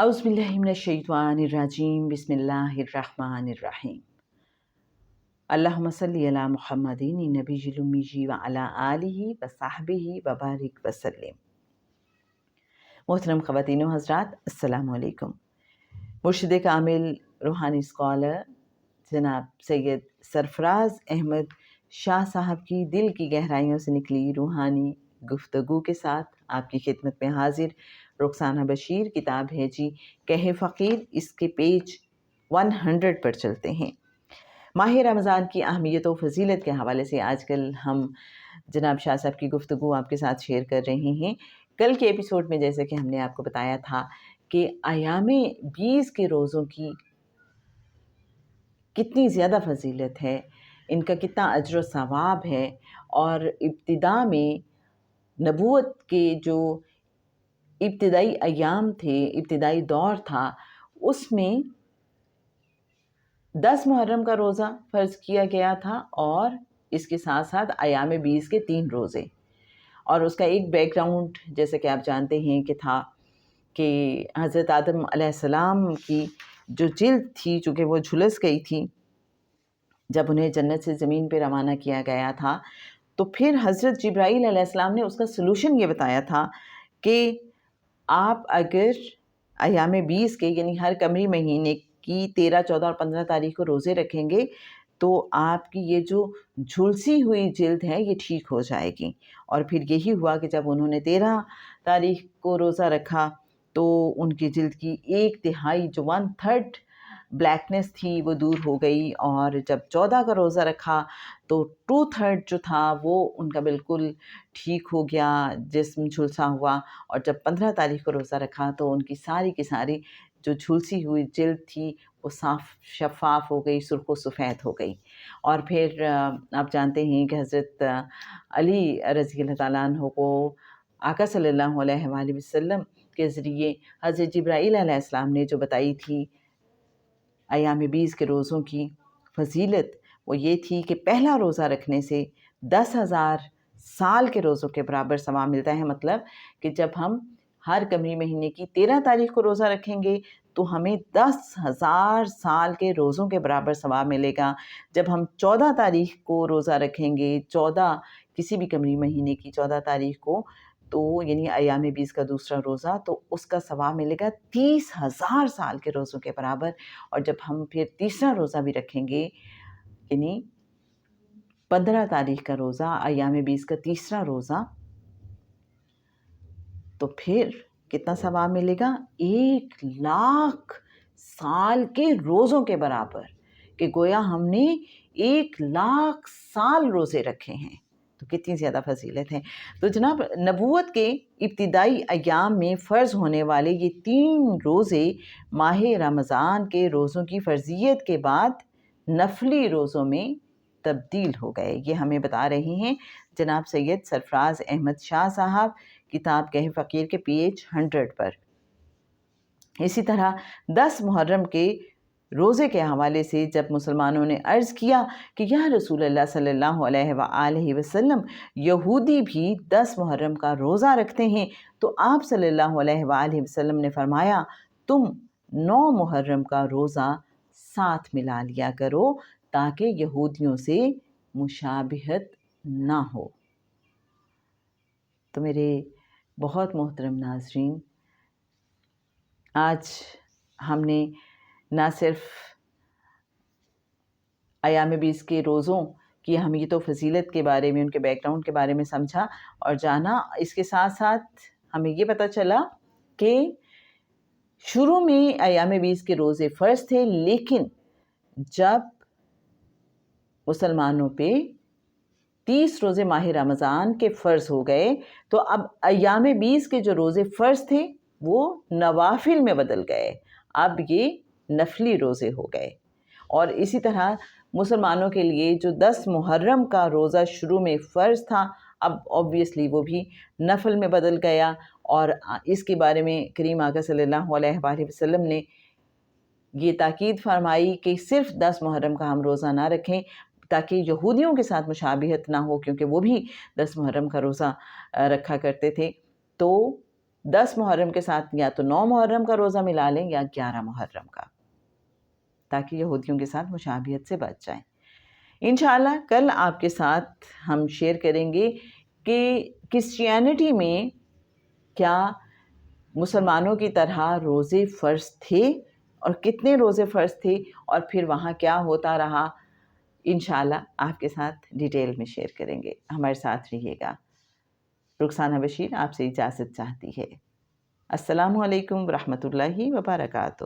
اعوذ باللہ من الشیطان الرجیم بسم اللہ الرحمن الرحیم اللہم صلی علی محمد نبی الامی وعلی آلہ وصحبہ وبارک وسلم۔ محترم خواتین و حضرات، السلام علیکم۔ مرشد کامل روحانی اسکالر جناب سید سرفراز احمد شاہ صاحب کی دل کی گہرائیوں سے نکلی روحانی گفتگو کے ساتھ آپ کی خدمت میں حاضر رخسانہ بشیر۔ کتاب ہے جی کہے فقیر، اس کے پیج 100 پر چلتے ہیں۔ ماہ رمضان کی اہمیت و فضیلت کے حوالے سے آج کل ہم جناب شاہ صاحب کی گفتگو آپ کے ساتھ شیئر کر رہے ہیں۔ کل کے ایپیسوڈ میں جیسے کہ ہم نے آپ کو بتایا تھا کہ ایام 20 کے روزوں کی کتنی زیادہ فضیلت ہے، ان کا کتنا اجر و ثواب ہے، اور ابتدا میں نبوت کے جو ابتدائی ایام تھے، ابتدائی دور تھا، اس میں 10 محرم کا روزہ فرض کیا گیا تھا، اور اس کے ساتھ ساتھ ایام 20 کے 3 روزے۔ اور اس کا ایک بیک گراؤنڈ جیسے کہ آپ جانتے ہیں کہ تھا کہ حضرت آدم علیہ السلام کی جو جلد تھی، چونکہ وہ جھلس گئی تھی جب انہیں جنت سے زمین پہ روانہ کیا گیا تھا، تو پھر حضرت جبرائیل علیہ السلام نے اس کا سلوشن یہ بتایا تھا کہ آپ اگر ایام 20 کے یعنی ہر قمری مہینے کی 13، 14 اور 15 تاریخ کو روزے رکھیں گے تو آپ کی یہ جو جھلسی ہوئی جلد ہے یہ ٹھیک ہو جائے گی۔ اور پھر یہی ہوا کہ جب انہوں نے 13 تاریخ کو روزہ رکھا تو ان کی جلد کی 1/3 جو 1/3 بلیکنس تھی وہ دور ہو گئی، اور جب 14 کا روزہ رکھا تو 2/3 جو تھا وہ ان کا بالکل ٹھیک ہو گیا، جسم جھلسا ہوا۔ اور جب 15 تاریخ کو روزہ رکھا تو ان کی ساری کی ساری جو جھلسی ہوئی جلد تھی وہ صاف شفاف ہو گئی، سرخ و سفید ہو گئی۔ اور پھر آپ جانتے ہیں کہ حضرت علی رضی اللہ تعالیٰ عنہ کو آقا صلی اللہ علیہ وآلہ وسلم کے ذریعے حضرت جبرائیل علیہ السلام نے جو بتائی تھی ایام 20 کے روزوں کی فضیلت، وہ یہ تھی کہ پہلا روزہ رکھنے سے 10,000 سال کے روزوں کے برابر ثواب ملتا ہے۔ مطلب کہ جب ہم ہر قمری مہینے کی 13 تاریخ کو روزہ رکھیں گے تو ہمیں 10,000 سال کے روزوں کے برابر ثواب ملے گا۔ جب ہم 14 تاریخ کو روزہ رکھیں گے، 14 کسی بھی قمری مہینے کی 14 تاریخ کو، تو یعنی ایام 20 کا دوسرا روزہ، تو اس کا ثواب ملے گا 30,000 سال کے روزوں کے برابر۔ اور جب ہم پھر تیسرا روزہ بھی رکھیں گے، یعنی 15 تاریخ کا روزہ، ایام 20 کا تیسرا روزہ، تو پھر کتنا ثواب ملے گا؟ 1,00,000 سال کے روزوں کے برابر، کہ گویا ہم نے 1,00,000 سال روزے رکھے ہیں۔ تو کتنی زیادہ فضیلت ہے۔ تو جناب نبوت کے ابتدائی ایام میں فرض ہونے والے یہ 3 روزے ماہ رمضان کے روزوں کی فرضیت کے بعد نفلی روزوں میں تبدیل ہو گئے۔ یہ ہمیں بتا رہے ہیں جناب سید سرفراز احمد شاہ صاحب، کتاب کہے فقیر کے پیج 100 پر۔ اسی طرح 10 محرم کے روزے کے حوالے سے جب مسلمانوں نے عرض کیا کہ یا رسول اللہ صلی اللہ علیہ وآلہ وسلم، یہودی بھی 10 محرم کا روزہ رکھتے ہیں، تو آپ صلی اللہ علیہ وآلہ وسلم نے فرمایا تم 9 محرم کا روزہ ساتھ ملا لیا کرو تاکہ یہودیوں سے مشابہت نہ ہو۔ تو میرے بہت محترم ناظرین، آج ہم نے نہ صرف ایام 20 کے روزوں کی اہمیت و فضیلت کے بارے میں، ان کے بیک گراؤنڈ کے بارے میں سمجھا اور جانا، اس کے ساتھ ساتھ ہمیں یہ پتہ چلا کہ شروع میں ایام 20 کے روزے فرض تھے، لیکن جب مسلمانوں پہ 30 روزے ماہ رمضان کے فرض ہو گئے تو اب ایام 20 کے جو روزے فرض تھے وہ نوافل میں بدل گئے، اب یہ نفلی روزے ہو گئے۔ اور اسی طرح مسلمانوں کے لیے جو 10 محرم کا روزہ شروع میں فرض تھا، اب اوبویسلی وہ بھی نفل میں بدل گیا، اور اس کے بارے میں کریم آقا صلی اللہ علیہ وآلہ وسلم نے یہ تاکید فرمائی کہ صرف 10 محرم کا ہم روزہ نہ رکھیں تاکہ یہودیوں کے ساتھ مشابہت نہ ہو، کیونکہ وہ بھی 10 محرم کا روزہ رکھا کرتے تھے۔ تو 10 محرم کے ساتھ یا تو 9 محرم کا روزہ ملا لیں یا 11 محرم کا، تاکہ یہودیوں کے ساتھ مشابہت سے بچ جائیں۔ انشاءاللہ کل آپ کے ساتھ ہم شیئر کریں گے کہ کرسچینٹی میں کیا مسلمانوں کی طرح روزے فرض تھے اور کتنے روزے فرض تھے، اور پھر وہاں کیا ہوتا رہا۔ انشاءاللہ آپ کے ساتھ ڈیٹیل میں شیئر کریں گے، ہمارے ساتھ رہیے گا۔ رخسانہ بشیر آپ سے اجازت چاہتی ہے۔ السلام علیکم ورحمۃ اللہ وبرکاتہ۔